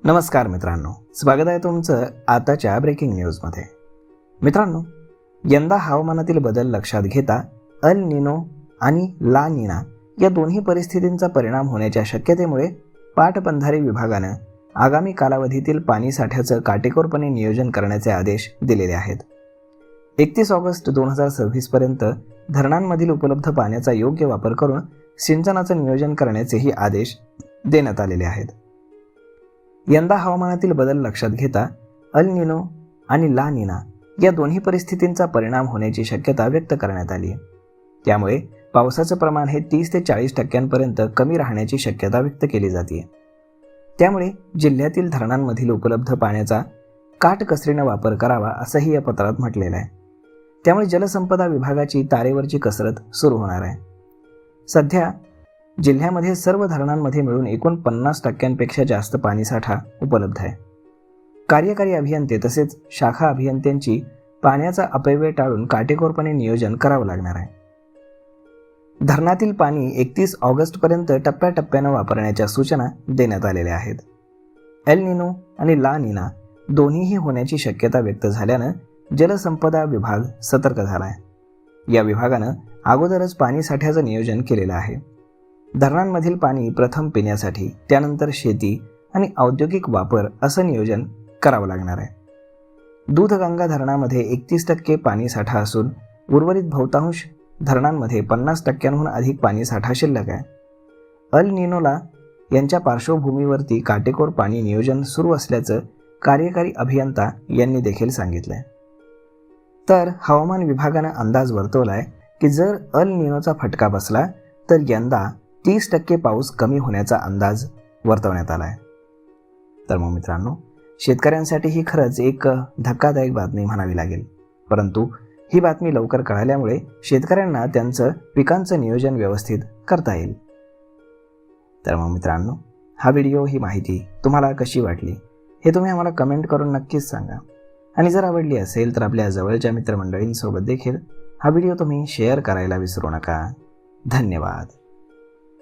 नमस्कार मित्रांनो, स्वागत आहे तुमचं आताच्या ब्रेकिंग न्यूजमध्ये. मित्रांनो, यंदा हवामानातील बदल लक्षात घेता अल निनो आणि ला निना या दोन्ही परिस्थितींचा परिणाम होण्याच्या शक्यतेमुळे पाटबंधारे विभागानं आगामी कालावधीतील पाणी साठ्याचं काटेकोरपणे नियोजन करण्याचे आदेश दिलेले आहेत. 31 ऑगस्ट 2026 पर्यंत धरणांमधील उपलब्ध पाण्याचा योग्य वापर करून सिंचनाचं नियोजन करण्याचेही आदेश देण्यात आलेले आहेत. यंदा हवामानातील बदल लक्षात घेता अल निनो आणि ला निना या दोन्ही परिस्थितींचा परिणाम होण्याची शक्यता व्यक्त करण्यात आली आहे. त्यामुळे पावसाचं प्रमाण हे 30 ते 40% कमी राहण्याची शक्यता व्यक्त केली जाते. त्यामुळे जिल्ह्यातील धरणांमधील उपलब्ध पाण्याचा काटकसरीनं वापर करावा असंही या पत्रात म्हटलेलं आहे. त्यामुळे जलसंपदा विभागाची तारेवरची कसरत सुरू होणार आहे. सध्या जिल्ह्यामध्ये सर्व धरणांमध्ये मिळून एकूण 50% जास्त पाणीसाठा उपलब्ध आहे. कार्यकारी अभियंते तसेच शाखा अभियंत्यांची पाण्याचा अपव्यय टाळून काटेकोरपणे नियोजन करावं लागणार आहे. धरणातील पाणी 31 ऑगस्टपर्यंत टप्प्याटप्प्यानं वापरण्याच्या सूचना देण्यात आलेल्या आहेत. एल निनो आणि ला निना दोन्हीही होण्याची शक्यता व्यक्त झाल्यानं जलसंपदा विभाग सतर्क झाला आहे. या विभागानं अगोदरच पाणी साठ्याचं नियोजन केलेलं आहे. धरणांमधील पाणी प्रथम पिण्यासाठी, त्यानंतर शेती आणि औद्योगिक वापर असं नियोजन करावं लागणार आहे. दूधगंगा धरणामध्ये 31% पाणीसाठा असून उर्वरित बहुतांश धरणांमध्ये 50%हून अधिक पाणीसाठा शिल्लक आहे. अल निनोला यांच्या पार्श्वभूमीवरती काटेकोर पाणी नियोजन सुरू असल्याचं कार्यकारी अभियंता यांनी देखील सांगितलंय. तर हवामान विभागानं अंदाज वर्तवलाय की जर अल निनोचा फटका बसला तर यंदा 30% पाऊस कमी होण्याचा अंदाज वर्तवण्यात आला आहे. तर मग मित्रांनो, शेतकऱ्यांसाठी ही खरंच एक धक्कादायक बातमी म्हणावी लागेल. परंतु ही बातमी लवकर कळाल्यामुळे शेतकऱ्यांना त्यांचं पिकांचं नियोजन व्यवस्थित करता येईल. तर मग मित्रांनो, हा व्हिडिओ, ही माहिती तुम्हाला कशी वाटली हे तुम्ही आम्हाला कमेंट करून नक्कीच सांगा. आणि जर आवडली असेल तर आपल्या जवळच्या मित्रमंडळींसोबत देखील हा व्हिडिओ तुम्ही शेअर करायला विसरू नका. धन्यवाद.